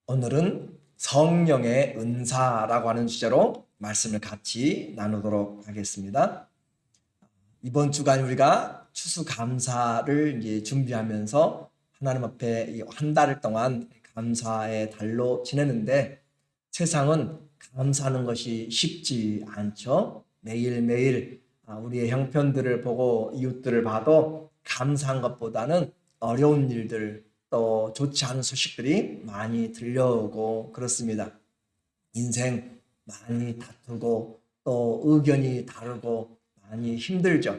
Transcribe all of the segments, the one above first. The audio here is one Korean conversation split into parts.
오늘은 성령의 은사라고 하는 주제로 말씀을 같이 나누도록 하겠습니다. 이번 주간 우리가 추수감사를 이제 준비하면서 하나님 앞에 한 달 동안 감사의 달로 지내는데, 세상은 감사하는 것이 쉽지 않죠. 매일매일 우리의 형편들을 보고 이웃들을 봐도 감사한 것보다는 어려운 일들, 또 좋지 않은 소식들이 많이 들려오고 그렇습니다. 인생 많이 다투고 또 의견이 다르고 많이 힘들죠.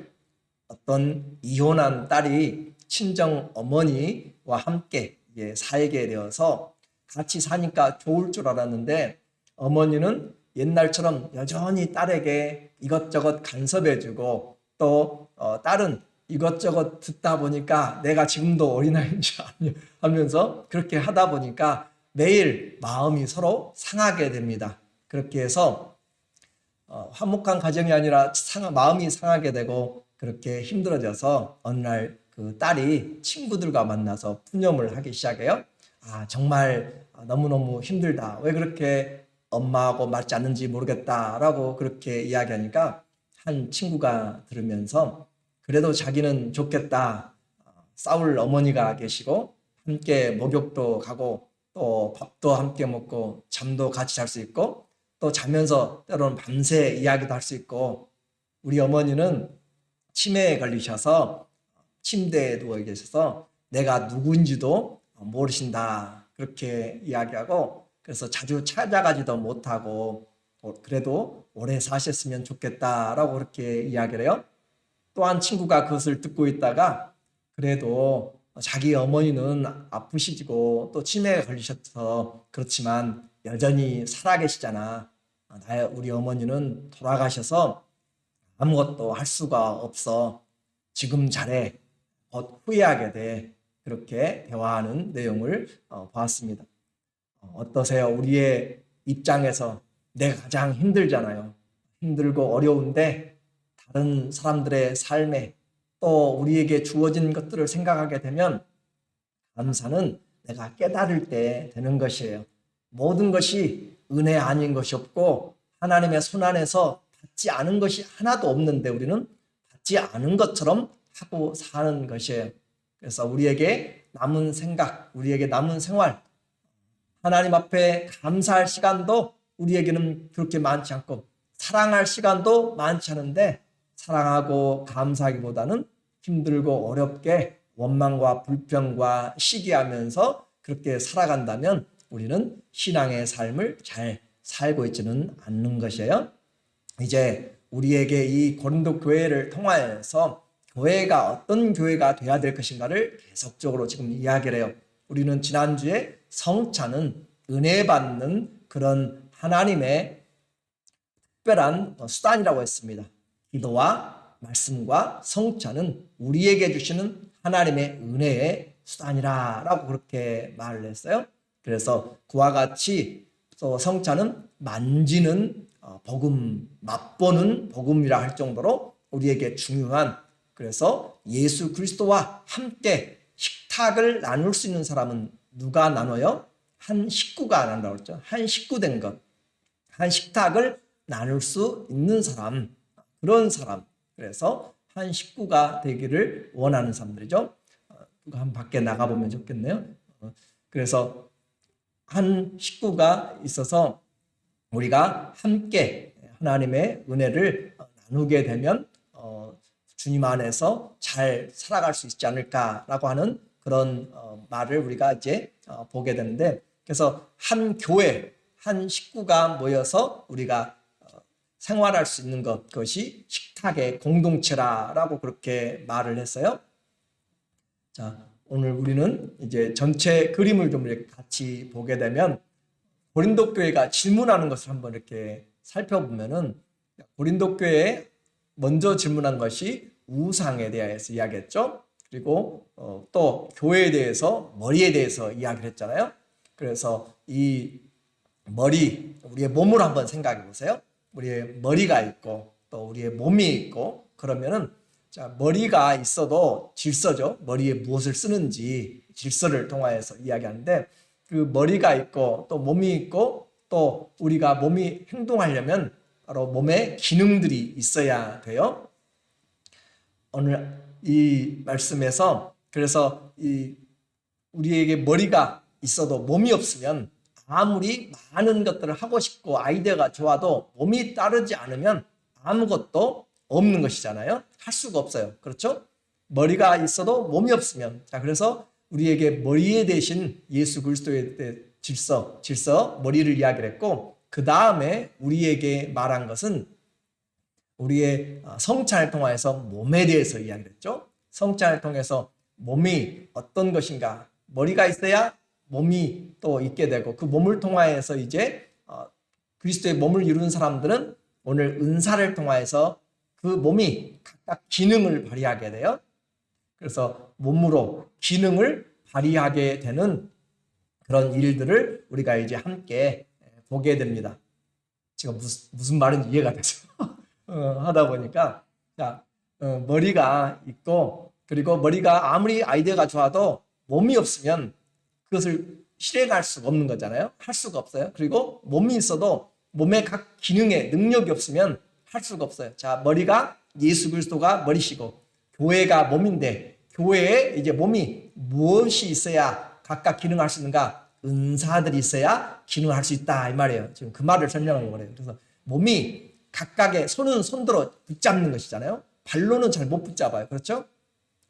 어떤 이혼한 딸이 친정 어머니와 함께 살게 되어서 같이 사니까 좋을 줄 알았는데, 어머니는 옛날처럼 여전히 딸에게 이것저것 간섭해주고, 또 딸은 이것저것 듣다 보니까 내가 지금도 어린아이인 줄 하면서 그렇게 하다 보니까 매일 마음이 서로 상하게 됩니다. 그렇게 해서 화목한 가정이 아니라 마음이 상하게 되고, 그렇게 힘들어져서 어느 날 그 딸이 친구들과 만나서 푸념을 하기 시작해요. 정말 너무너무 힘들다. 왜 그렇게 엄마하고 맞지 않는지 모르겠다라고 그렇게 이야기하니까, 한 친구가 들으면서 그래도 자기는 좋겠다. 싸울 어머니가 계시고 함께 목욕도 가고 또 밥도 함께 먹고 잠도 같이 잘 수 있고, 또 자면서 때로는 밤새 이야기도 할 수 있고, 우리 어머니는 치매에 걸리셔서 침대에 누워 계셔서 내가 누구인지도 모르신다, 그렇게 이야기하고, 그래서 자주 찾아가지도 못하고 그래도 오래 사셨으면 좋겠다라고 그렇게 이야기를 해요. 또 한 친구가 그것을 듣고 있다가, 그래도 자기 어머니는 아프시고 또 치매에 걸리셔서 그렇지만 여전히 살아계시잖아. 우리 어머니는 돌아가셔서 아무것도 할 수가 없어. 지금 잘해. 곧 후회하게 돼. 그렇게 대화하는 내용을 보았습니다. 어떠세요? 우리의 입장에서 내가 가장 힘들잖아요. 힘들고 어려운데 다른 사람들의 삶에 또 우리에게 주어진 것들을 생각하게 되면, 감사는 내가 깨달을 때 되는 것이에요. 모든 것이 은혜 아닌 것이 없고 하나님의 손 안에서 받지 않은 것이 하나도 없는데, 우리는 받지 않은 것처럼 하고 사는 것이에요. 그래서 우리에게 남은 생각, 우리에게 남은 생활, 하나님 앞에 감사할 시간도 우리에게는 그렇게 많지 않고, 사랑할 시간도 많지 않은데, 사랑하고 감사하기보다는 힘들고 어렵게 원망과 불평과 시기하면서 그렇게 살아간다면 우리는 신앙의 삶을 잘 살고 있지는 않는 것이에요. 이제 우리에게 이 고린도 교회를 통하여서 교회가 어떤 교회가 돼야 될 것인가를 계속적으로 지금 이야기를 해요. 우리는 지난주에 성찬은 은혜 받는 그런 하나님의 특별한 수단이라고 했습니다. 기도와 말씀과 성찬은 우리에게 주시는 하나님의 은혜의 수단이라고 그렇게 말을 했어요. 그래서 그와 같이 또 성찬은 만지는 복음, 맛보는 복음이라 할 정도로 우리에게 중요한, 그래서 예수 그리스도와 함께 식탁을 나눌 수 있는 사람은 누가 나눠요? 한 식구가 나눈다고 했죠. 한 식구 된 것, 한 식탁을 나눌 수 있는 사람, 그런 사람. 그래서 한 식구가 되기를 원하는 사람들이죠. 한 밖에 나가보면 좋겠네요. 그래서 한 식구가 있어서 우리가 함께 하나님의 은혜를 나누게 되면 주님 안에서 잘 살아갈 수 있지 않을까라고 하는 그런 말을 우리가 이제 보게 되는데, 그래서 한 교회, 한 식구가 모여서 우리가 생활할 수 있는 그것이 식탁의 공동체라고 그렇게 말을 했어요. 자, 오늘 우리는 이제 전체 그림을 좀 이렇게 같이 보게 되면, 고린도 교회가 질문하는 것을 한번 이렇게 살펴보면은, 고린도 교회에 먼저 질문한 것이 우상에 대해서 이야기했죠. 그리고 또 교회에 대해서, 머리에 대해서 이야기를 했잖아요. 그래서 이 머리, 우리의 몸을 한번 생각해 보세요. 우리의 머리가 있고 또 우리의 몸이 있고, 그러면은 자, 머리가 있어도 질서죠. 머리에 무엇을 쓰는지 질서를 통하여서 이야기하는데, 그 머리가 있고 또 몸이 있고 또 우리가 몸이 행동하려면 바로 몸에 기능들이 있어야 돼요. 오늘 이 말씀에서 그래서 우리에게 머리가 있어도 몸이 없으면 아무리 많은 것들을 하고 싶고 아이디어가 좋아도 몸이 따르지 않으면 아무것도 없는 것이잖아요. 할 수가 없어요. 그렇죠? 머리가 있어도 몸이 없으면, 자, 그래서 우리에게 머리에 대신 예수 그리스도의 질서, 머리를 이야기를 했고, 그 다음에 우리에게 말한 것은 우리의 성찬을 통해서 몸에 대해서 이야기를 했죠. 성찬을 통해서 몸이 어떤 것인가, 머리가 있어야 몸이 또 있게 되고, 그 몸을 통하여서 이제 그리스도의 몸을 이루는 사람들은 오늘 은사를 통하여서 그 몸이 각각 기능을 발휘하게 돼요. 그래서 몸으로 기능을 발휘하게 되는 그런 일들을 우리가 이제 함께 보게 됩니다. 지금 무슨 말인지 이해가 돼서 하다 보니까, 자, 머리가 있고, 그리고 머리가 아무리 아이디어가 좋아도 몸이 없으면 그것을 실행할 수가 없는 거잖아요. 할 수가 없어요. 그리고 몸이 있어도 몸의 각 기능에 능력이 없으면 할 수가 없어요. 자, 머리가 예수 그리스도가 머리시고 교회가 몸인데, 교회에 이제 몸이 무엇이 있어야 각각 기능할 수 있는가? 은사들이 있어야 기능할 수 있다, 이 말이에요. 지금 그 말을 설명하는 거예요. 그래서 몸이 각각의 손은 손들어 붙잡는 것이잖아요. 발로는 잘 못 붙잡아요. 그렇죠?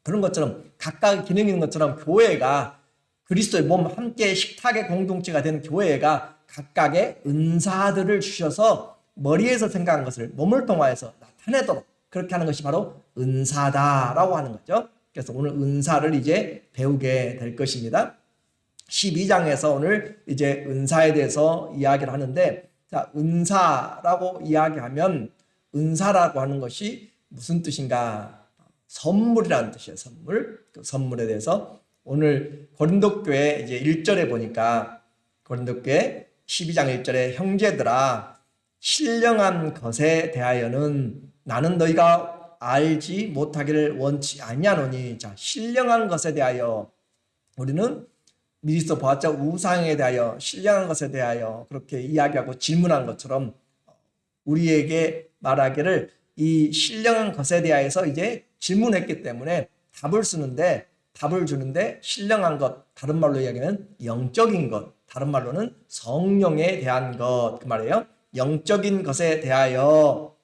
그런 것처럼 각각의 기능이 있는 것처럼 교회가 그리스도의 몸 함께 식탁의 공동체가 된 교회가 각각의 은사들을 주셔서 머리에서 생각한 것을 몸을 통하여서 나타내도록 그렇게 하는 것이 바로 은사다라고 하는 거죠. 그래서 오늘 은사를 이제 배우게 될 것입니다. 12장에서 오늘 이제 은사에 대해서 이야기를 하는데, 자, 은사라고 이야기하면 은사라고 하는 것이 무슨 뜻인가? 선물이라는 뜻이에요. 선물. 그 선물에 대해서 오늘 고린도 교회 이제 1절에 보니까 고린도 교회 12장 1절에 형제들아 신령한 것에 대하여는 나는 너희가 알지 못하기를 원치 아니하노니. 자, 신령한 것에 대하여 우리는 미리서 보았죠. 우상에 대하여, 신령한 것에 대하여 그렇게 이야기하고 질문한 것처럼 우리에게 말하기를 이 신령한 것에 대하여서 이제 질문했기 때문에 답을 주는데 신령한 것, 다른 말로 이야기하면 영적인 것, 다른 말로는 성령에 대한 것, 그 말이에요. 영적인 것에 대하여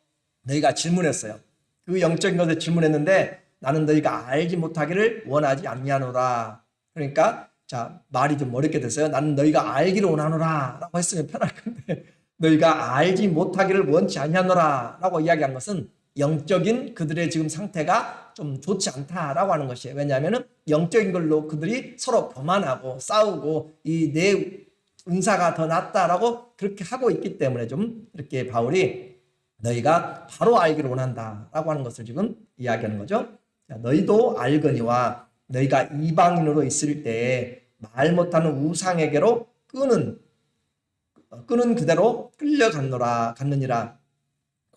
너희가 질문했어요. 그 영적인 것에 질문했는데 나는 너희가 알지 못하기를 원하지 아니하노라. 그러니까 자, 말이 좀 어렵게 됐어요. 나는 너희가 알기를 원하노라 라고 했으면 편할 건데 너희가 알지 못하기를 원치 아니하노라 라고 이야기한 것은 영적인 그들의 지금 상태가 좀 좋지 않다라고 하는 것이에요. 왜냐하면 영적인 걸로 그들이 서로 교만하고 싸우고 이 내 은사가 더 낫다라고 그렇게 하고 있기 때문에 좀 이렇게 바울이 너희가 바로 알기를 원한다라고 하는 것을 지금 이야기하는 거죠. 자, 너희도 알거니와 너희가 이방인으로 있을 때에 말 못하는 우상에게로 끄는 그대로 갔느니라.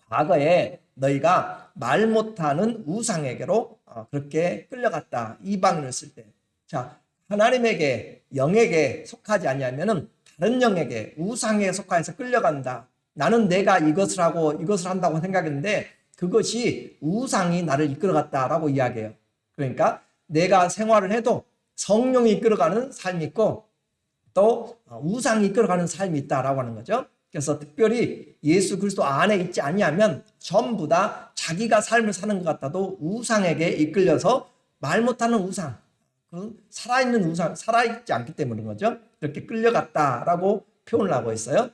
과거에 너희가 말 못하는 우상에게로 그렇게 끌려갔다. 이방인으로 있을 때. 자, 하나님에게 영에게 속하지 아니하면은 다른 영에게 우상에 속하여서 끌려간다. 나는 내가 이것을 하고 이것을 한다고 생각했는데 그것이 우상이 나를 이끌어갔다라고 이야기해요. 그러니까 내가 생활을 해도 성령이 이끌어가는 삶이 있고 또 우상이 이끌어가는 삶이 있다라고 하는 거죠. 그래서 특별히 예수 그리스도 안에 있지 아니하면 전부 다 자기가 삶을 사는 것 같아도 우상에게 이끌려서 말 못하는 우상, 살아있는 우상, 살아있지 않기 때문인 거죠. 이렇게 끌려갔다라고 표현을 하고 있어요.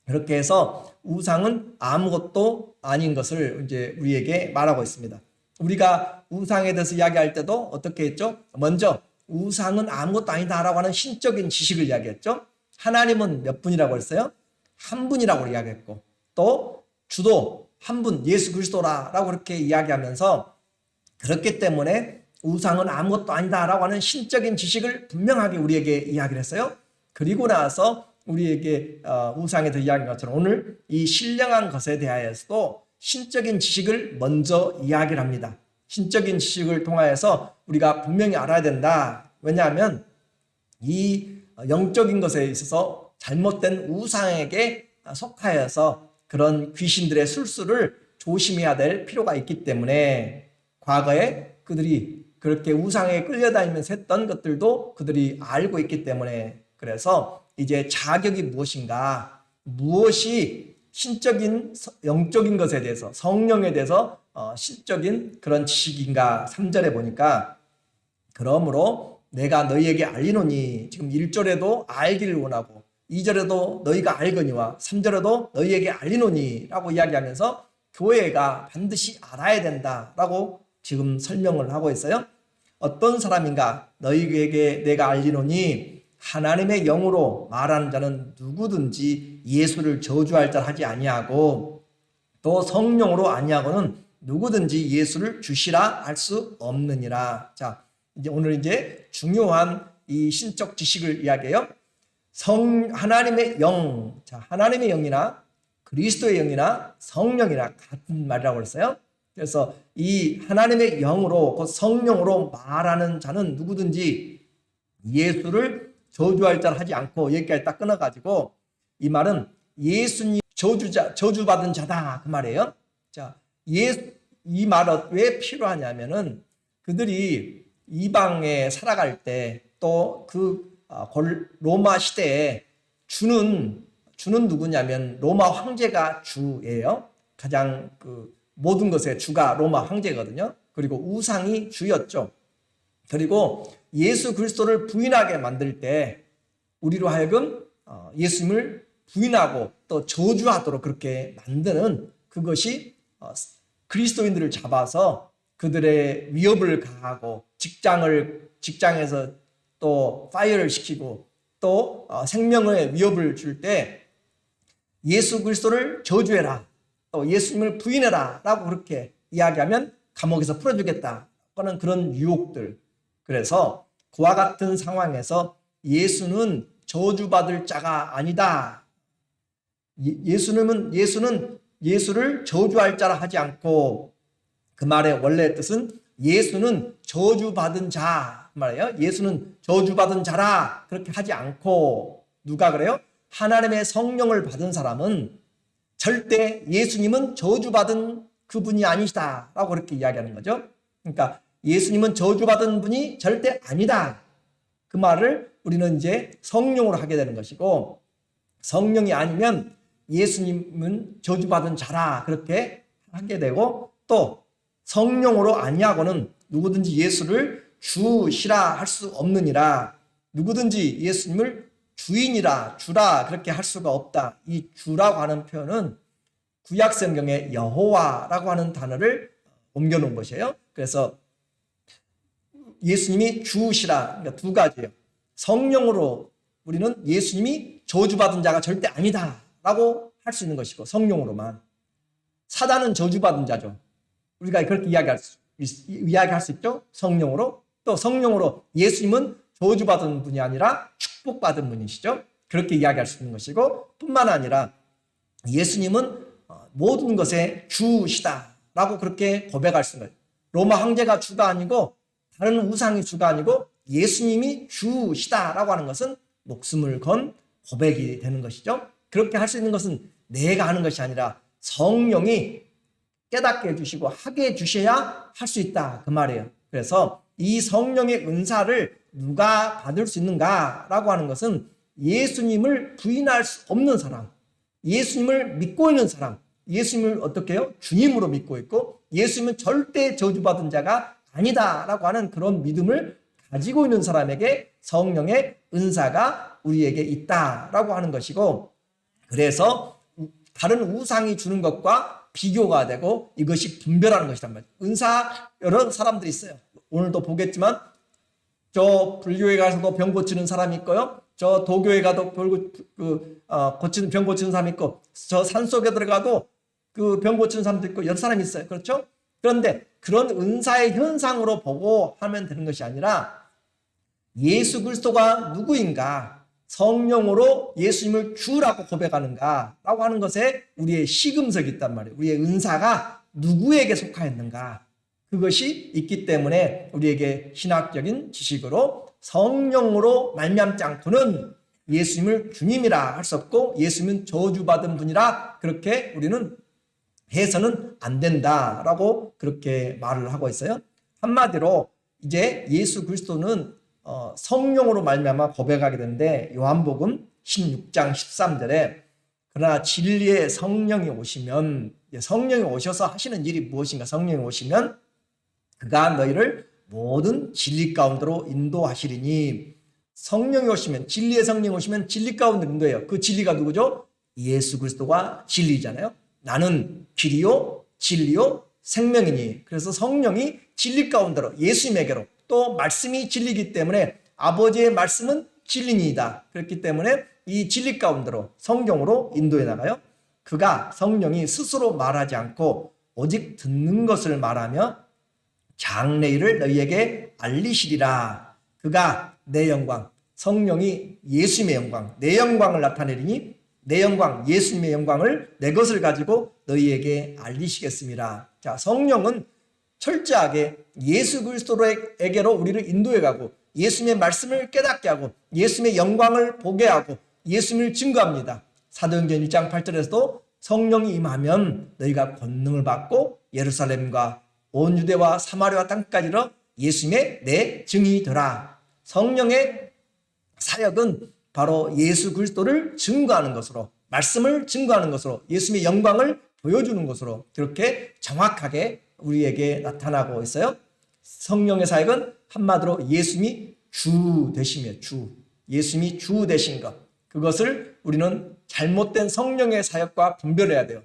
그렇게 해서 우상은 아무것도 아닌 것을 이제 우리에게 말하고 있습니다. 우리가 우상에 대해서 이야기할 때도 어떻게 했죠? 먼저 우상은 아무것도 아니다라고 하는 신적인 지식을 이야기했죠. 하나님은 몇 분이라고 했어요? 한 분이라고 이야기했고 또 주도 한 분 예수 그리스도라라고 그렇게 이야기하면서 그렇기 때문에 우상은 아무것도 아니다라고 하는 신적인 지식을 분명하게 우리에게 이야기를 했어요. 그리고 나서 우리에게 우상에 대해 이야기한 것처럼 오늘 이 신령한 것에 대하여서도 신적인 지식을 먼저 이야기를 합니다. 신적인 지식을 통하여서 우리가 분명히 알아야 된다. 왜냐하면 이 영적인 것에 있어서 잘못된 우상에게 속하여서 그런 귀신들의 술수를 조심해야 될 필요가 있기 때문에 과거에 그들이 그렇게 우상에 끌려다니면서 했던 것들도 그들이 알고 있기 때문에, 그래서 이제 자격이 무엇인가, 무엇이 신적인 영적인 것에 대해서, 성령에 대해서 실적인 그런 지식인가. 3절에 보니까 그러므로 내가 너희에게 알리노니, 지금 1절에도 알기를 원하고 2절에도 너희가 알거니와 3절에도 너희에게 알리노니 라고 이야기하면서 교회가 반드시 알아야 된다라고 지금 설명을 하고 있어요. 어떤 사람인가? 너희에게 내가 알리노니 하나님의 영으로 말하는 자는 누구든지 예수를 저주할 자 하지 아니하고 또 성령으로 아니하고는 누구든지 예수를 주시라 할 수 없느니라. 자, 이제 오늘 이제 중요한 이 신적 지식을 이야기해요. 하나님의 영, 자, 하나님의 영이나 그리스도의 영이나 성령이나 같은 말이라고 그랬어요. 그래서 이 하나님의 영으로, 곧 성령으로 말하는 자는 누구든지 예수를 저주할 자를 하지 않고, 여기까지 딱 끊어가지고 이 말은 예수님 저주받은 자다 그 말이에요. 자, 이 말은 왜 필요하냐면은 그들이 이방에 살아갈 때 또 그 로마 시대에 주는 누구냐면 로마 황제가 주예요. 가장 그 모든 것의 주가 로마 황제거든요. 그리고 우상이 주였죠. 그리고 예수 그리스도를 부인하게 만들 때 우리로 하여금 예수님을 부인하고 또 저주하도록 그렇게 만드는, 그것이 그리스도인들을 잡아서 그들의 위협을 가하고 직장에서 또 파이어를 시키고 또 생명의 위협을 줄 때 예수 그리스도를 저주해라, 또 예수님을 부인해라 라고 그렇게 이야기하면 감옥에서 풀어주겠다 하는 그런 유혹들. 그래서 그와 같은 상황에서 예수는 저주받을 자가 아니다. 예수는 예수를 저주할 자라 하지 않고, 그 말의 원래 뜻은 예수는 저주받은 자 말이에요. 예수는 저주받은 자라 그렇게 하지 않고, 누가 그래요? 하나님의 성령을 받은 사람은 절대 예수님은 저주받은 그분이 아니시다 라고 그렇게 이야기하는 거죠. 그러니까 예수님은 저주받은 분이 절대 아니다, 그 말을 우리는 이제 성령으로 하게 되는 것이고, 성령이 아니면 예수님은 저주받은 자라 그렇게 하게 되고, 또 성령으로 아니하고는 누구든지 예수를 주시라 할 수 없느니라. 누구든지 예수님을 주인이라 주라 그렇게 할 수가 없다. 이 주라고 하는 표현은 구약 성경에 여호와라고 하는 단어를 옮겨놓은 것이에요. 그래서 예수님이 주시라, 그러니까 두 가지예요. 성령으로 우리는 예수님이 저주받은 자가 절대 아니다 라고 할 수 있는 것이고, 성령으로만. 사단은 저주받은 자죠. 우리가 그렇게 이야기할 수 있죠. 성령으로. 또 성령으로 예수님은 저주받은 분이 아니라 축복받은 분이시죠. 그렇게 이야기할 수 있는 것이고, 뿐만 아니라 예수님은 모든 것의 주시다라고 그렇게 고백할 수 있는 거예요. 로마 황제가 주가 아니고 다른 우상이 주가 아니고 예수님이 주시다라고 하는 것은 목숨을 건 고백이 되는 것이죠. 그렇게 할 수 있는 것은 내가 하는 것이 아니라 성령이 깨닫게 해주시고 하게 해주셔야 할 수 있다 그 말이에요. 그래서 이 성령의 은사를 누가 받을 수 있는가라고 하는 것은 예수님을 부인할 수 없는 사람, 예수님을 믿고 있는 사람, 예수님을 어떻게 해요? 주님으로 믿고 있고 예수님은 절대 저주받은 자가 아니다라고 하는 그런 믿음을 가지고 있는 사람에게 성령의 은사가 우리에게 있다라고 하는 것이고, 그래서 다른 우상이 주는 것과 비교가 되고 이것이 분별하는 것이란 말이에요. 은사 여러 사람들이 있어요. 오늘도 보겠지만 저 불교에 가서도 병 고치는 사람이 있고요. 저 도교에 가도 병 고치는 사람이 있고, 저 산속에 들어가도 그 병 고치는 사람도 있고 여러 사람이 있어요. 그렇죠? 그런데 그런 은사의 현상으로 보고 하면 되는 것이 아니라 예수 그리스도가 누구인가, 성령으로 예수님을 주라고 고백하는가라고 하는 것에 우리의 시금석이 있단 말이에요. 우리의 은사가 누구에게 속하였는가, 그것이 있기 때문에 우리에게 신학적인 지식으로 성령으로 말미암지 않고는 예수님을 주님이라 할 수 없고 예수님은 저주받은 분이라 그렇게 우리는 해서는 안 된다라고 그렇게 말을 하고 있어요. 한마디로 이제 예수 그리스도는 성령으로 말미암아 고백하게 되는데 요한복음 16장 13절에 그러나 진리의 성령이 오시면 성령이 오셔서 하시는 일이 무엇인가? 성령이 오시면 그가 너희를 모든 진리 가운데로 인도하시리니 성령이 오시면 진리의 성령이 오시면 진리 가운데로 인도해요. 그 진리가 누구죠? 예수 그리스도가 진리잖아요. 나는 길이요 진리요 생명이니 그래서 성령이 진리 가운데로 예수님에게로 또 말씀이 진리이기 때문에 아버지의 말씀은 진리니이다. 그렇기 때문에 이 진리 가운데로 성경으로 인도해 나가요. 그가 성령이 스스로 말하지 않고 오직 듣는 것을 말하며 장래일을 너희에게 알리시리라. 그가 내 영광 성령이 예수님의 영광 내 영광을 나타내리니 내 영광 예수님의 영광을 내 것을 가지고 너희에게 알리시겠습니다. 자, 성령은 철저하게 예수 그리스도에게로 우리를 인도해 가고 예수님의 말씀을 깨닫게 하고 예수님의 영광을 보게 하고 예수님을 증거합니다. 사도행전 1장 8절에서도 성령이 임하면 너희가 권능을 받고 예루살렘과 온 유대와 사마리아 땅까지로 예수님의 내 증이 되라. 성령의 사역은 바로 예수 그리스도를 증거하는 것으로 말씀을 증거하는 것으로 예수님의 영광을 보여주는 것으로 그렇게 정확하게 우리에게 나타나고 있어요. 성령의 사역은 한마디로 예수님이 주 되시며 예수님이 주 되신 것 그것을 우리는 잘못된 성령의 사역과 분별해야 돼요.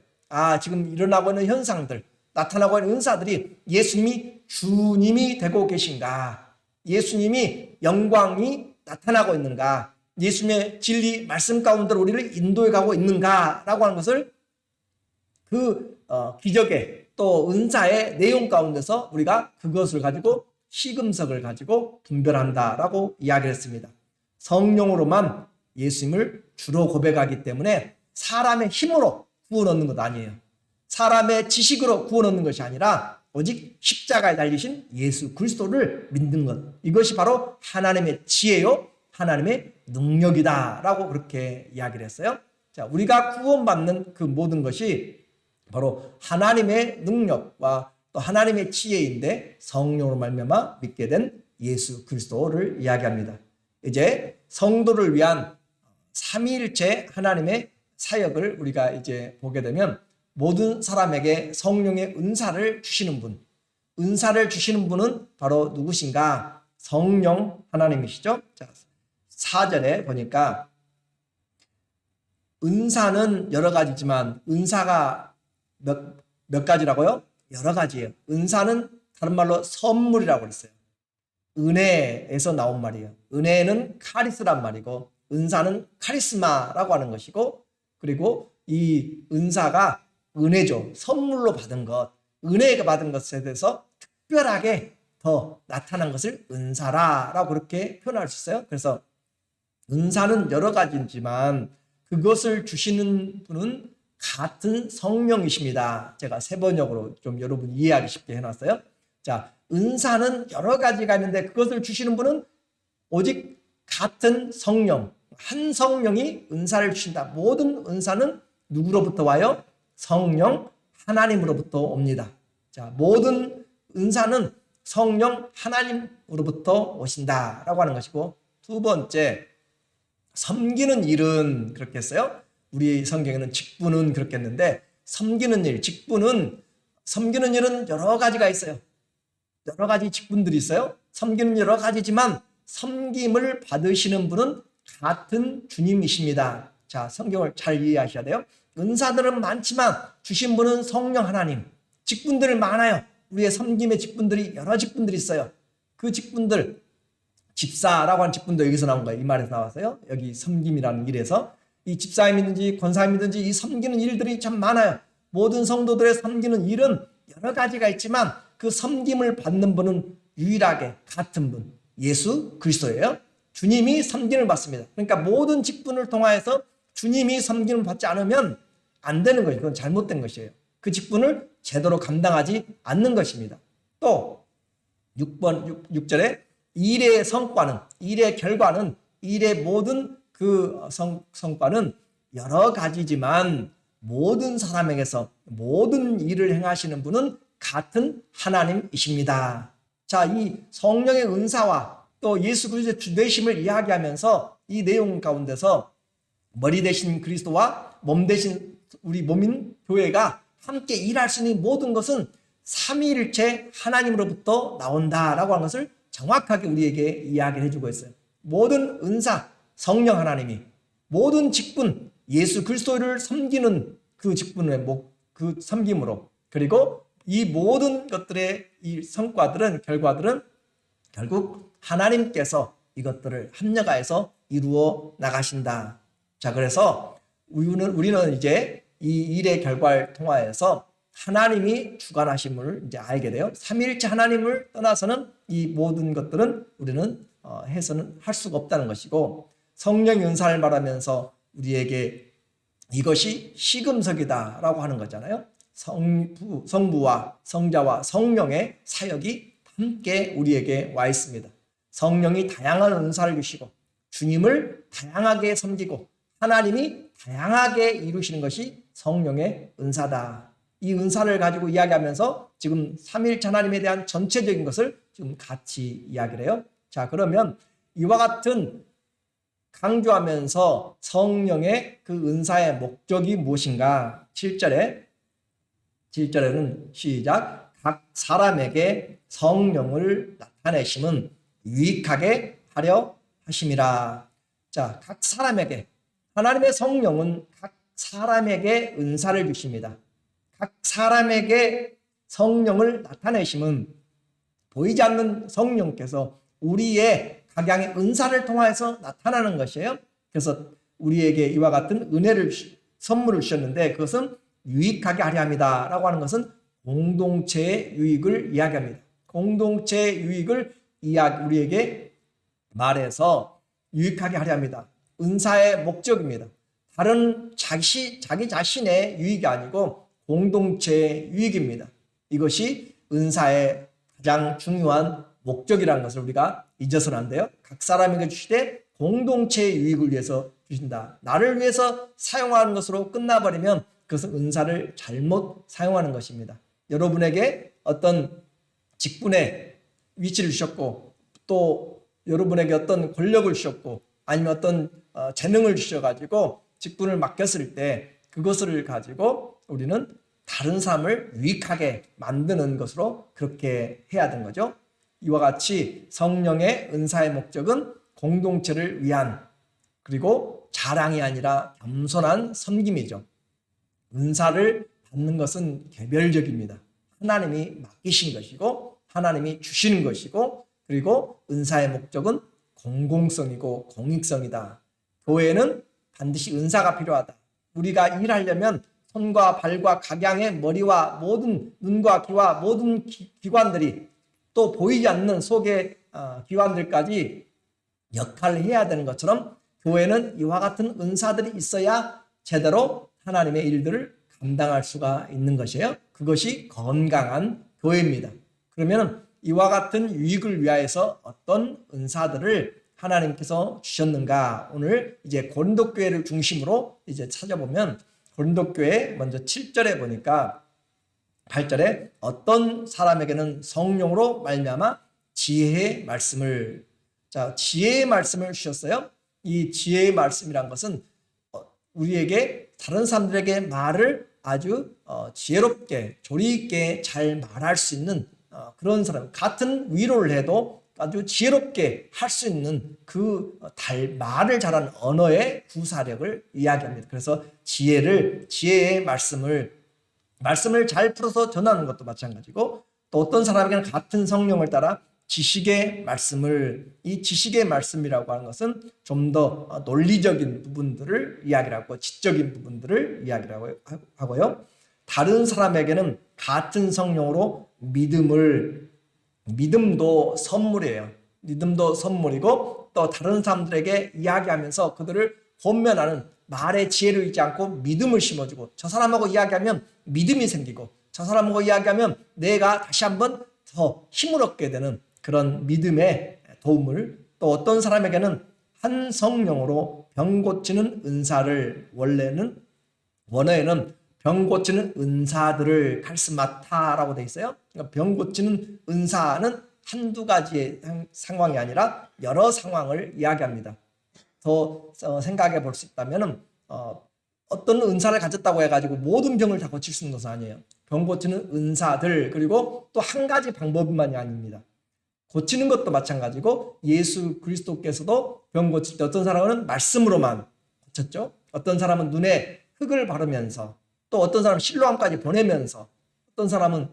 지금 일어나고 있는 현상들 나타나고 있는 은사들이 예수님이 주님이 되고 계신가? 예수님이 영광이 나타나고 있는가? 예수님의 진리 말씀 가운데로 우리를 인도해 가고 있는가라고 하는 것을 그 기적의 또 은사의 내용 가운데서 우리가 그것을 가지고 시금석을 가지고 분별한다라고 이야기를 했습니다. 성령으로만 예수님을 주로 고백하기 때문에 사람의 힘으로 구원 얻는 것 아니에요. 사람의 지식으로 구원 얻는 것이 아니라 오직 십자가에 달리신 예수 그리스도를 믿는 것 이것이 바로 하나님의 지혜요 하나님의 능력이다라고 그렇게 이야기를 했어요. 자, 우리가 구원받는 그 모든 것이 바로 하나님의 능력과 또 하나님의 지혜인데 성령으로 말미암아 믿게 된 예수 그리스도를 이야기합니다. 이제 성도를 위한 삼위일체 하나님의 사역을 우리가 이제 보게 되면 모든 사람에게 성령의 은사를 주시는 분, 은사를 주시는 분은 바로 누구신가? 성령 하나님이시죠. 자, 4절에 보니까 은사는 여러 가지지만 은사가 몇 가지라고요? 여러 가지예요. 은사는 다른 말로 선물이라고 그랬어요. 은혜에서 나온 말이에요. 은혜는 카리스란 말이고 은사는 카리스마라고 하는 것이고 그리고 이 은사가 은혜죠. 선물로 받은 것, 은혜가 받은 것에 대해서 특별하게 더 나타난 것을 은사라라고 그렇게 표현할 수 있어요. 그래서 은사는 여러 가지지만 그것을 주시는 분은 같은 성령이십니다. 제가 세번역으로 좀 여러분 이해하기 쉽게 해놨어요. 자, 은사는 여러 가지가 있는데 그것을 주시는 분은 오직 같은 성령, 한 성령이 은사를 주신다. 모든 은사는 누구로부터 와요? 성령 하나님으로부터 옵니다. 자, 모든 은사는 성령 하나님으로부터 오신다라고 하는 것이고 두 번째 섬기는 일은 그렇게 했어요. 우리 성경에는 직분은 그렇게 했는데 섬기는 일, 직분은 섬기는 일은 여러 가지가 있어요. 여러 가지 직분들이 있어요. 섬기는 여러 가지지만 섬김을 받으시는 분은 같은 주님이십니다. 자, 성경을 잘 이해하셔야 돼요. 은사들은 많지만 주신 분은 성령 하나님. 직분들이 많아요. 우리의 섬김의 직분들이 여러 직분들이 있어요. 그 직분들 집사라고 하는 직분도 여기서 나온 거예요. 이 말에서 나왔어요. 여기 섬김이라는 일에서 이 집사임이든지 권사임이든지 이 섬기는 일들이 참 많아요. 모든 성도들의 섬기는 일은 여러 가지가 있지만 그 섬김을 받는 분은 유일하게 같은 분 예수 그리스도예요. 주님이 섬김을 받습니다. 그러니까 모든 직분을 통하여서 주님이 섬김을 받지 않으면 안 되는 것이에요. 그건 잘못된 것이에요. 그 직분을 제대로 감당하지 않는 것입니다. 또 6절에 일의 성과는, 일의 결과는, 일의 모든 그 성과는 여러 가지지만 모든 사람에게서 모든 일을 행하시는 분은 같은 하나님이십니다. 자, 이 성령의 은사와 또 예수 그리스도의 주되심을 이야기하면서 이 내용 가운데서 머리 대신 그리스도와 몸 대신 우리 몸인 교회가 함께 일할 수 있는 모든 것은 삼위일체 하나님으로부터 나온다라고 하는 것을 정확하게 우리에게 이야기를 해주고 있어요. 모든 은사, 성령 하나님이, 모든 직분, 예수 그리스도를 섬기는 그 직분의 그 섬김으로, 그리고 이 모든 것들의 이 성과들은, 결과들은 결국 하나님께서 이것들을 합력하여서 이루어 나가신다. 자, 그래서 우리는 이제 이 일의 결과를 통하여서 하나님이 주관하심을 이제 알게 돼요. 삼위일체 하나님을 떠나서는 이 모든 것들은 우리는 해서는 할 수가 없다는 것이고, 성령의 은사를 말하면서 우리에게 이것이 시금석이다라고 하는 거잖아요. 성부와 성자와 성령의 사역이 함께 우리에게 와 있습니다. 성령이 다양한 은사를 주시고 주님을 다양하게 섬기고 하나님이 다양하게 이루시는 것이 성령의 은사다. 이 은사를 가지고 이야기하면서 지금 삼위일체 하나님에 대한 전체적인 것을 지금 같이 이야기를 해요. 자, 그러면 이와 같은 강조하면서 성령의 그 은사의 목적이 무엇인가? 7절에는 시작. 각 사람에게 성령을 나타내심은 유익하게 하려 하심이라. 자, 각 사람에게, 하나님의 성령은 각 사람에게 은사를 주십니다. 각 사람에게 성령을 나타내심은 보이지 않는 성령께서 우리의 각양의 은사를 통해서 나타나는 것이에요. 그래서 우리에게 이와 같은 은혜를, 선물을 주셨는데 그것은 유익하게 하려 합니다 라고 하는 것은 공동체의 유익을 이야기합니다. 공동체의 유익을 우리에게 말해서 유익하게 하려 합니다. 은사의 목적입니다. 다른 자기 자신의 유익이 아니고 공동체의 유익입니다. 이것이 은사의 가장 중요한 목적이라는 것을 우리가 잊어서는 안 돼요. 각 사람에게 주시되 공동체의 유익을 위해서 주신다. 나를 위해서 사용하는 것으로 끝나버리면 그것은 은사를 잘못 사용하는 것입니다. 여러분에게 어떤 직분의 위치를 주셨고 또 여러분에게 어떤 권력을 주셨고 아니면 어떤 재능을 주셔가지고 직분을 맡겼을 때 그것을 가지고 우리는 다른 사람을 유익하게 만드는 것으로 그렇게 해야 되는 거죠. 이와 같이 성령의 은사의 목적은 공동체를 위한, 그리고 자랑이 아니라 겸손한 섬김이죠. 은사를 받는 것은 개별적입니다. 하나님이 맡기신 것이고 하나님이 주시는 것이고, 그리고 은사의 목적은 공공성이고 공익성이다. 교회는 반드시 은사가 필요하다. 우리가 일하려면 손과 발과 각양의 머리와 모든 눈과 귀와 모든 기관들이 또 보이지 않는 속의 기관들까지 역할을 해야 되는 것처럼 교회는 이와 같은 은사들이 있어야 제대로 하나님의 일들을 감당할 수가 있는 것이에요. 그것이 건강한 교회입니다. 그러면 이와 같은 유익을 위하여서 어떤 은사들을 하나님께서 주셨는가? 오늘 이제 고린도 교회를 중심으로 이제 찾아보면 고린도 교회 먼저 7절에 보니까 8절에 어떤 사람에게는 성령으로 말미암아 지혜의 말씀을, 자, 지혜의 말씀을 주셨어요. 이 지혜의 말씀이란 것은 우리에게 다른 사람들에게 말을 아주 지혜롭게 조리 있게 잘 말할 수 있는 그런 사람, 같은 위로를 해도 아주 지혜롭게 할 수 있는 그 말을 잘하는 언어의 구사력을 이야기합니다. 그래서 지혜의 말씀을 잘 풀어서 전하는 것도 마찬가지고, 또 어떤 사람에게는 같은 성령을 따라 지식의 말씀을, 이 지식의 말씀이라고 하는 것은 좀 더 논리적인 부분들을 이야기를 하고 지적인 부분들을 이야기를 하고요. 다른 사람에게는 같은 성령으로 믿음도 선물이에요. 믿음도 선물이고, 또 다른 사람들에게 이야기하면서 그들을 권면하는 말의 지혜를 잊지 않고 믿음을 심어주고, 저 사람하고 이야기하면 믿음이 생기고, 저 사람하고 이야기하면 내가 다시 한번 더 힘을 얻게 되는 그런 믿음의 도움을, 또 어떤 사람에게는 한 성령으로 병 고치는 은사를, 원어에는 병 고치는 은사들을 카리스마타라고 되어 있어요. 그러니까 병 고치는 은사는 한두 가지의 상황이 아니라 여러 상황을 이야기합니다. 더 생각해 볼 수 있다면 어떤 은사를 가졌다고 해가지고 모든 병을 다 고칠 수 있는 것은 아니에요. 병 고치는 은사들, 그리고 또 한 가지 방법만이 아닙니다. 고치는 것도 마찬가지고 예수 그리스도께서도 병 고칠 때 어떤 사람은 말씀으로만 고쳤죠. 어떤 사람은 눈에 흙을 바르면서, 또 어떤 사람은 실로암까지 보내면서, 어떤 사람은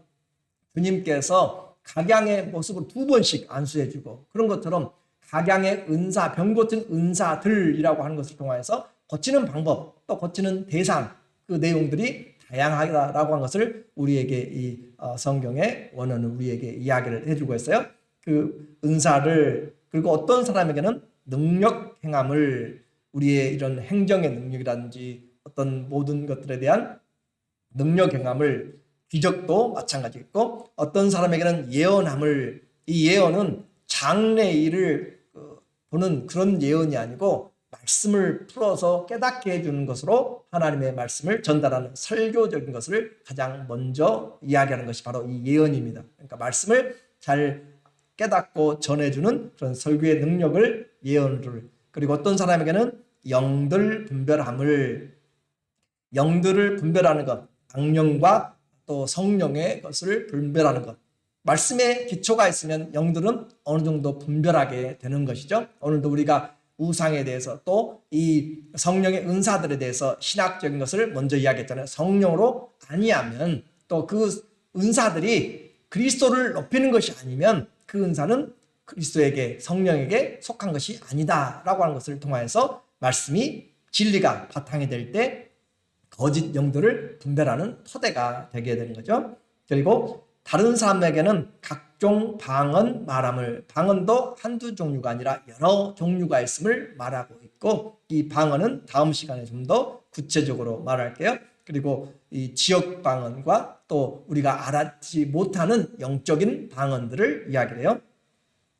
주님께서 각양의 모습을 2번씩 안수해주고, 그런 것처럼 각양의 은사, 병 고치는 은사들이라고 하는 것을 통해서 고치는 방법, 또 고치는 대상, 그 내용들이 다양하다라고 하는 것을 우리에게 이 성경의 원어는 우리에게 이야기를 해주고 있어요. 그 은사를, 그리고 어떤 사람에게는 능력 행함을, 우리의 이런 행정의 능력이라든지 어떤 모든 것들에 대한 능력 행함을, 기적도 마찬가지겠고, 어떤 사람에게는 예언함을, 이 예언은 장래일을 보는 그런 예언이 아니고 말씀을 풀어서 깨닫게 해주는 것으로 하나님의 말씀을 전달하는 설교적인 것을 가장 먼저 이야기하는 것이 바로 이 예언입니다. 그러니까 말씀을 잘 깨닫고 전해주는 그런 설교의 능력을, 예언을, 그리고 어떤 사람에게는 영들 분별함을, 영들을 분별하는 것, 악령과 또 성령의 것을 분별하는 것. 말씀에 기초가 있으면 영들은 어느 정도 분별하게 되는 것이죠. 오늘도 우리가 우상에 대해서 또 이 성령의 은사들에 대해서 신학적인 것을 먼저 이야기했잖아요. 성령으로 아니하면, 또 그 은사들이 그리스도를 높이는 것이 아니면 그 은사는 그리스도에게, 성령에게 속한 것이 아니다라고 하는 것을 통하여서 말씀이, 진리가 바탕이 될 때 거짓 영들을 분별하는 토대가 되게 되는 거죠. 그리고 다른 사람에게는 각종 방언 말함을, 방언도 한두 종류가 아니라 여러 종류가 있음을 말하고 있고, 이 방언은 다음 시간에 좀 더 구체적으로 말할게요. 그리고 이 지역 방언과 또 우리가 알지 못하는 영적인 방언들을 이야기해요.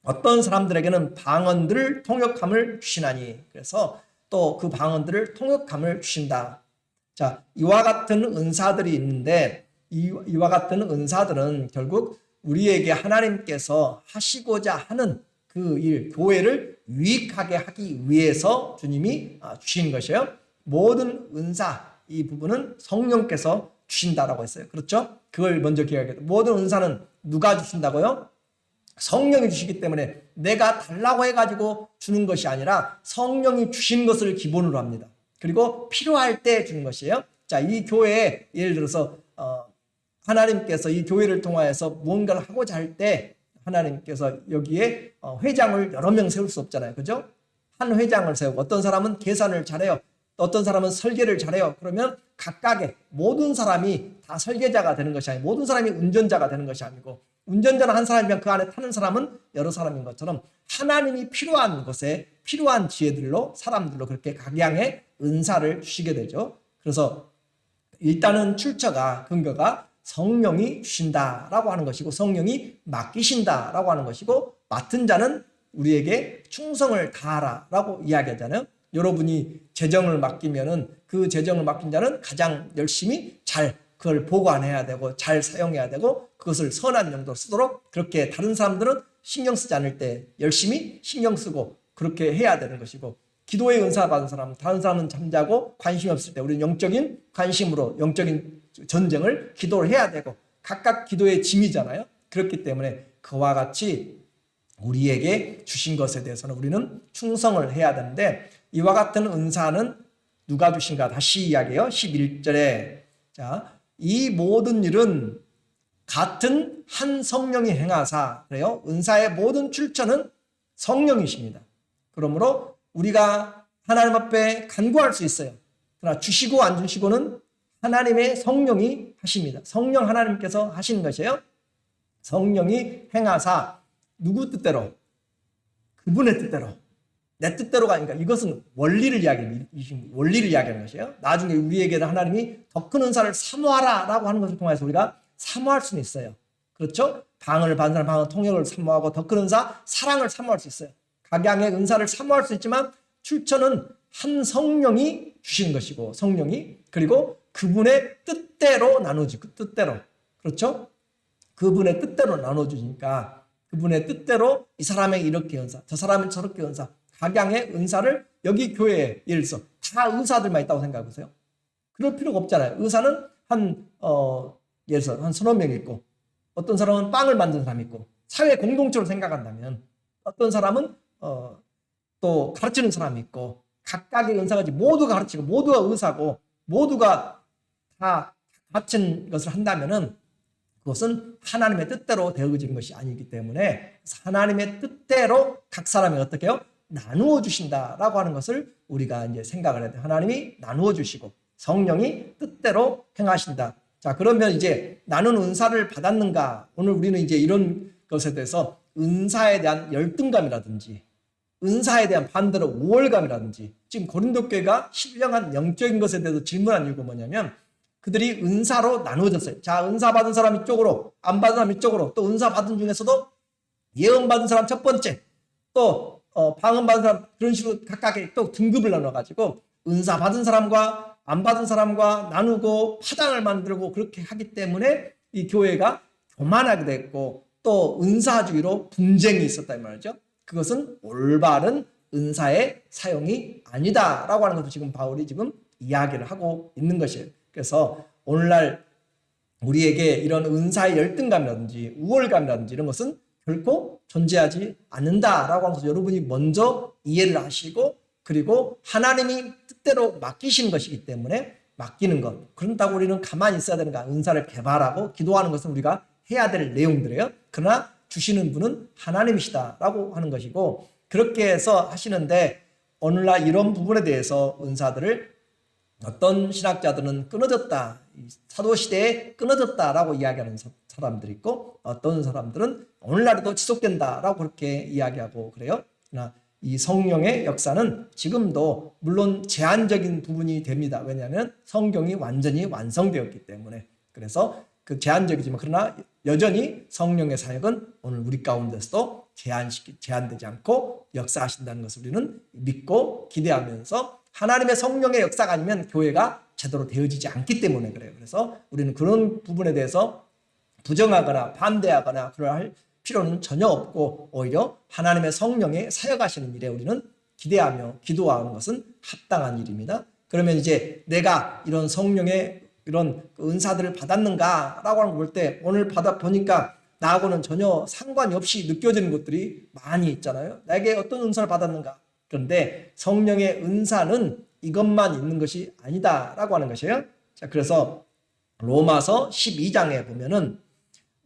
어떤 사람들에게는 방언들을 통역함을 주시나니, 그래서 또 그 방언들을 통역함을 주신다. 자, 이와 같은 은사들이 있는데, 이와 같은 은사들은 결국 우리에게 하나님께서 하시고자 하는 그 일, 교회를 유익하게 하기 위해서 주님이 주신 것이에요. 모든 은사, 이 부분은 성령께서 주신다라고 했어요. 그렇죠? 그걸 먼저 기억해야 돼요. 모든 은사는 누가 주신다고요? 성령이 주시기 때문에 내가 달라고 해가지고 주는 것이 아니라 성령이 주신 것을 기본으로 합니다. 그리고 필요할 때 주는 것이에요. 자, 이 교회에 예를 들어서 하나님께서 이 교회를 통하여서 무언가를 하고자 할 때 하나님께서 여기에 회장을 여러 명 세울 수 없잖아요. 그죠? 한 회장을 세우고, 어떤 사람은 계산을 잘해요. 또 어떤 사람은 설계를 잘해요. 그러면 각각의 모든 사람이 다 설계자가 되는 것이 아니고, 모든 사람이 운전자가 되는 것이 아니고, 운전자는 한 사람이면 그 안에 타는 사람은 여러 사람인 것처럼 하나님이 필요한 것에 필요한 지혜들로, 사람들로 그렇게 각양의 은사를 주시게 되죠. 그래서 일단은 출처가, 근거가 성령이 주신다라고 하는 것이고, 성령이 맡기신다라고 하는 것이고, 맡은 자는 우리에게 충성을 다하라라고 이야기하잖아요. 여러분이 재정을 맡기면은 그 재정을 맡긴 자는 가장 열심히 잘 그걸 보관해야 되고 잘 사용해야 되고, 그것을 선한 용도로 쓰도록, 그렇게 다른 사람들은 신경 쓰지 않을 때 열심히 신경 쓰고 그렇게 해야 되는 것이고, 기도의 은사 받은 사람, 다른 사람은 잠자고 관심이 없을 때 우리는 영적인 관심으로 영적인 전쟁을, 기도를 해야 되고, 각각 기도의 짐이잖아요. 그렇기 때문에 그와 같이 우리에게 주신 것에 대해서는 우리는 충성을 해야 되는데, 이와 같은 은사는 누가 주신가? 다시 이야기해요. 11절에 자, 이 모든 일은 같은 한 성령이 행하사, 그래요. 은사의 모든 출처는 성령이십니다. 그러므로 우리가 하나님 앞에 간구할 수 있어요. 그러나 주시고 안 주시고는 하나님의 성령이 하십니다. 성령 하나님께서 하시는 것이에요. 성령이 행하사, 누구 뜻대로? 그분의 뜻대로. 내 뜻대로가 아니니까, 이것은 원리를 이야기하는 것이에요. 나중에 우리에게는 하나님이 더 큰 은사를 사모하라 라고 하는 것을 통해서 우리가 사모할 수는 있어요. 그렇죠? 방언을 받는 사람 방언 통역을 사모하고, 더 큰 은사 사랑을 사모할 수 있어요. 각양의 은사를 사모할 수 있지만 출처는 한 성령이 주신 것이고, 성령이, 그리고 그분의 뜻대로 나누지, 그 뜻대로, 그렇죠? 그분의 뜻대로 나눠주니까 그분의 뜻대로 이 사람에게 이렇게 은사, 저 사람은 저렇게 은사, 각양의 은사를 여기 교회에 예를 들어서 다 의사들만 있다고 생각해 보세요. 그럴 필요가 없잖아요. 의사는 예를 들어서 한 서너 명 있고, 어떤 사람은 빵을 만드는 사람이 있고, 사회 공동체로 생각한다면 어떤 사람은 또 가르치는 사람이 있고, 각각의 은사가 모두가 가르치고 모두가 의사고 모두가 다 같은 것을 한다면은 그것은 하나님의 뜻대로 되어지는 것이 아니기 때문에 하나님의 뜻대로 각 사람이 어떻게 해요? 나누어 주신다라고 하는 것을 우리가 이제 생각을 해야 돼요. 하나님이 나누어 주시고 성령이 뜻대로 행하신다. 자, 그러면 이제 나는 은사를 받았는가? 오늘 우리는 이제 이런 것에 대해서 은사에 대한 열등감이라든지 은사에 대한 반대로 우월감이라든지, 지금 고린도 교회가 신령한 영적인 것에 대해서 질문한 이유가 뭐냐면 그들이 은사로 나누어졌어요. 자, 은사 받은 사람 이쪽으로, 안 받은 사람 이쪽으로, 또 은사 받은 중에서도 예언 받은 사람 첫 번째, 또 방언 받은 사람, 그런 식으로 각각의 또 등급을 나눠가지고 은사 받은 사람과 안 받은 사람과 나누고 파당을 만들고 그렇게 하기 때문에 이 교회가 교만하게 됐고 또 은사주의로 분쟁이 있었다 이 말이죠. 그것은 올바른 은사의 사용이 아니다라고 하는 것을 지금 바울이 지금 이야기를 하고 있는 것이에요. 그래서 오늘날 우리에게 이런 은사의 열등감이라든지 우월감이라든지 이런 것은 결코 존재하지 않는다라고 하는 것을 여러분이 먼저 이해를 하시고, 그리고 하나님이 뜻대로 맡기신 것이기 때문에 맡기는 것, 그런다고 우리는 가만히 있어야 되는가? 은사를 개발하고 기도하는 것은 우리가 해야 될 내용들이에요. 그러나 주시는 분은 하나님이시다라고 하는 것이고, 그렇게 해서 하시는데 오늘날 이런 부분에 대해서 은사들을 어떤 신학자들은 끊어졌다, 사도시대에 끊어졌다라고 이야기하는 사람들이 있고, 어떤 사람들은 오늘날에도 지속된다라고 그렇게 이야기하고 그래요. 그러나 이 성령의 역사는 지금도 물론 제한적인 부분이 됩니다. 왜냐하면 성경이 완전히 완성되었기 때문에. 그래서 그 제한적이지만 그러나 여전히 성령의 사역은 오늘 우리 가운데서도 제한되지 않고 역사하신다는 것을 우리는 믿고 기대하면서, 하나님의 성령의 역사가 아니면 교회가 제대로 되어지지 않기 때문에 그래요. 그래서 우리는 그런 부분에 대해서 부정하거나 반대하거나 그럴 필요는 전혀 없고, 오히려 하나님의 성령의 사역하시는 일에 우리는 기대하며 기도하는 것은 합당한 일입니다. 그러면 이제 내가 이런 성령의 이런 은사들을 받았는가라고 하는 걸 볼 때 오늘 받아보니까 나하고는 전혀 상관이 없이 느껴지는 것들이 많이 있잖아요. 나에게 어떤 은사를 받았는가? 그런데 성령의 은사는 이것만 있는 것이 아니다라고 하는 것이에요. 자, 그래서 로마서 12장에 보면은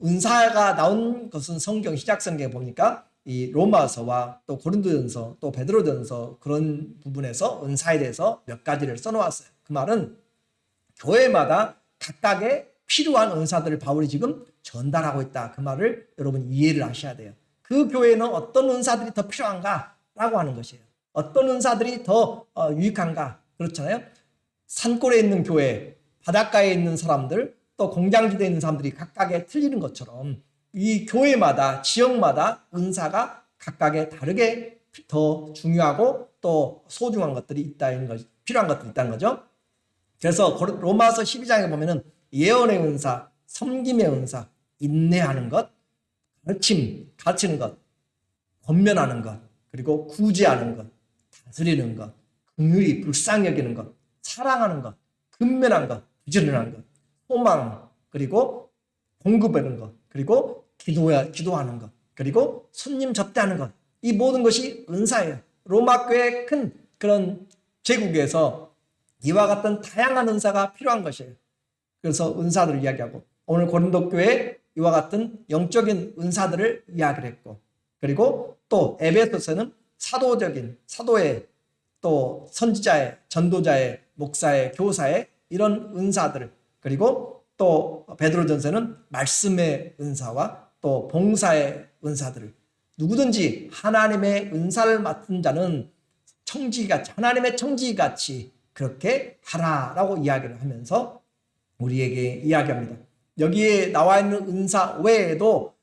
은사가 나온 것은 성경 시작성경에 보니까 이 로마서와 또 고린도전서 또 베드로전서 그런 부분에서 은사에 대해서 몇 가지를 써놓았어요. 그 말은 교회마다 각각의 필요한 은사들을 바울이 지금 전달하고 있다. 그 말을 여러분 이해를 하셔야 돼요. 그 교회는 어떤 은사들이 더 필요한가라고 하는 것이에요. 어떤 은사들이 더 유익한가? 그렇잖아요. 산골에 있는 교회, 바닷가에 있는 사람들, 또 공장지대에 있는 사람들이 각각의 틀리는 것처럼 이 교회마다 지역마다 은사가 각각의 다르게 더 중요하고 또 소중한 것들이 있다는 것, 필요한 것들이 있다는 거죠. 그래서 로마서 12장에 보면은 예언의 은사, 섬김의 은사, 인내하는 것, 가르치는 것, 권면하는 것, 그리고 구제하는 것, 다스리는 것, 긍휼히 불쌍히 여기는 것, 사랑하는 것, 근면한 것, 부지런한 것, 소망, 그리고 공급하는 것, 그리고 기도하는 것, 그리고 손님 접대하는 것, 이 모든 것이 은사예요. 로마 교회의 큰 그런 제국에서 이와 같은 다양한 은사가 필요한 것이에요. 그래서 은사들을 이야기하고, 오늘 고린도 교회에 이와 같은 영적인 은사들을 이야기를 했고, 그리고 또 에베소서는 사도의 또 선지자의, 전도자의, 목사의, 교사의 이런 은사들을, 그리고 또 베드로전서는 말씀의 은사와 또 봉사의 은사들을, 누구든지 하나님의 은사를 맡은 자는 청지기같이, 하나님의 청지기같이 그렇게 하라라고 이야기를 하면서 우리에게 이야기합니다. 여기에 나와 있는 은사 외에도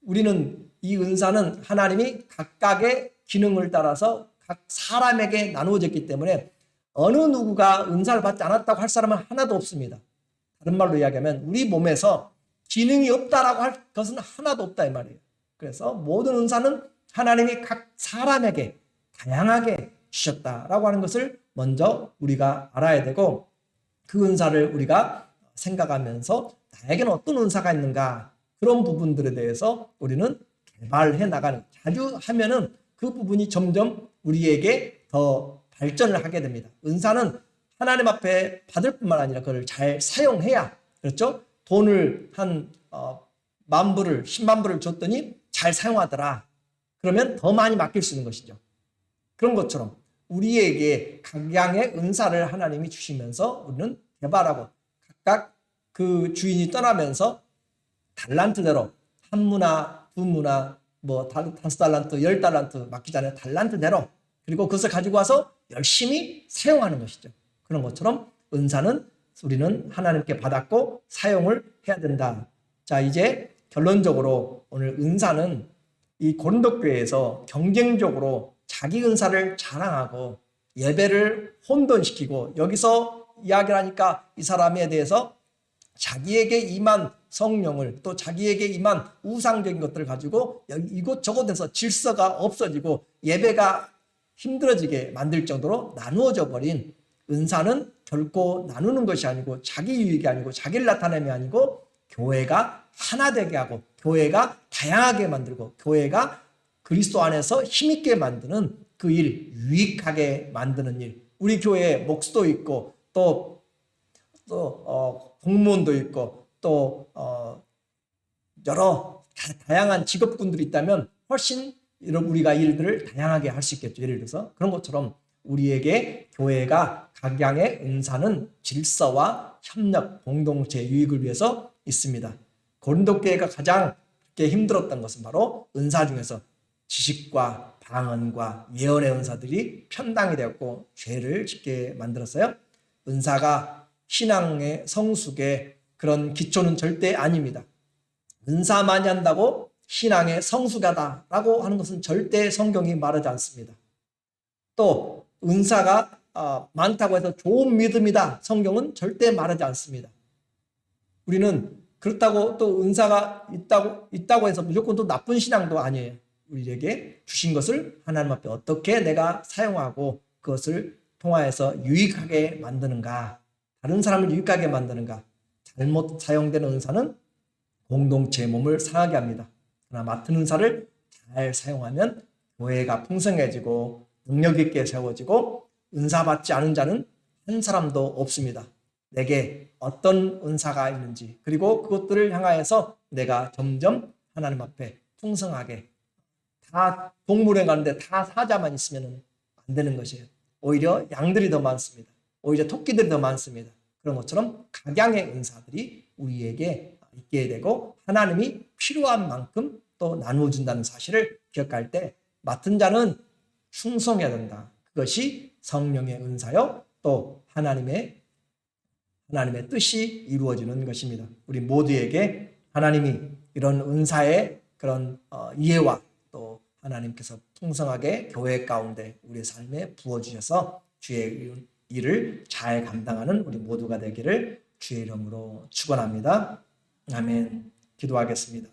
우리는 이 은사는 하나님이 각각의 기능을 따라서 각 사람에게 나누어졌기 때문에 어느 누구가 은사를 받지 않았다고 할 사람은 하나도 없습니다. 다른 말로 이야기하면 우리 몸에서 기능이 없다라고 할 것은 하나도 없다 이 말이에요. 그래서 모든 은사는 하나님이 각 사람에게 다양하게 주셨다라고 하는 것을 먼저 우리가 알아야 되고, 그 은사를 우리가 생각하면서 나에게는 어떤 은사가 있는가, 그런 부분들에 대해서 우리는 개발해 나가는, 자주 하면은 그 부분이 점점 우리에게 더 발전을 하게 됩니다. 은사는 하나님 앞에 받을 뿐만 아니라 그걸 잘 사용해야, 그렇죠? 돈을 한 10,000불을 100,000불을 줬더니 잘 사용하더라. 그러면 더 많이 맡길 수 있는 것이죠. 그런 것처럼 우리에게 각양의 은사를 하나님이 주시면서 우리는 개발하고, 각각 그 주인이 떠나면서 달란트대로 한 문화, 두 문화, 뭐 5달란트, 10달란트 맡기잖아요. 달란트대로. 그리고 그것을 가지고 와서 열심히 사용하는 것이죠. 그런 것처럼 은사는 우리는 하나님께 받았고 사용을 해야 된다. 자, 이제 결론적으로 오늘 은사는 이 고린도 교회에서 경쟁적으로 자기 은사를 자랑하고 예배를 혼돈시키고, 여기서 이야기를 하니까 이 사람에 대해서 자기에게 임한 성령을, 또 자기에게 임한 우상적인 것들을 가지고 이곳저곳에서 질서가 없어지고 예배가 힘들어지게 만들 정도로 나누어져 버린, 은사는 결코 나누는 것이 아니고 자기 유익이 아니고 자기를 나타냄이 아니고 교회가 하나 되게 하고 교회가 다양하게 만들고 교회가 그리스도 안에서 힘있게 만드는 그 일, 유익하게 만드는 일. 우리 교회에 목수도 있고 또 공무원도 있고 또 여러 다양한 직업군들이 있다면 훨씬 우리가 일들을 다양하게 할 수 있겠죠. 예를 들어서 그런 것처럼 우리에게 교회가 각양의 은사는 질서와 협력, 공동체 유익을 위해서 있습니다. 고린도 교회가 가장 힘들었던 것은 바로 은사 중에서 지식과 방언과 예언의 은사들이 편당이 되었고 죄를 짓게 만들었어요. 은사가 신앙의 성숙의 그런 기초는 절대 아닙니다. 은사 많이 한다고 신앙의 성숙하다라고 하는 것은 절대 성경이 말하지 않습니다. 또 은사가 많다고 해서 좋은 믿음이다, 성경은 절대 말하지 않습니다. 우리는 그렇다고 또 은사가 있다고 해서 무조건 또 나쁜 신앙도 아니에요. 우리에게 주신 것을 하나님 앞에 어떻게 내가 사용하고 그것을 통하여서 유익하게 만드는가, 다른 사람을 유익하게 만드는가. 잘못 사용되는 은사는 공동체의 몸을 상하게 합니다. 그러나 맡은 은사를 잘 사용하면 교회가 풍성해지고 능력 있게 세워지고 은사 받지 않은 자는 한 사람도 없습니다. 내게 어떤 은사가 있는지, 그리고 그것들을 향하여서 내가 점점 하나님 앞에 풍성하게, 다 동물에 가는데 다 사자만 있으면 안 되는 것이에요. 오히려 양들이 더 많습니다. 오히려 토끼들이 더 많습니다. 그런 것처럼 각양의 은사들이 우리에게 있게 되고 하나님이 필요한 만큼 또 나누어준다는 사실을 기억할 때 맡은 자는 충성해야 된다. 그것이 성령의 은사요, 또 하나님의 뜻이 이루어지는 것입니다. 우리 모두에게 하나님이 이런 은사의 그런 이해와 또 하나님께서 풍성하게 교회 가운데 우리의 삶에 부어주셔서 주의 일을 잘 감당하는 우리 모두가 되기를 주의 이름으로 축원합니다. 아멘. 기도하겠습니다.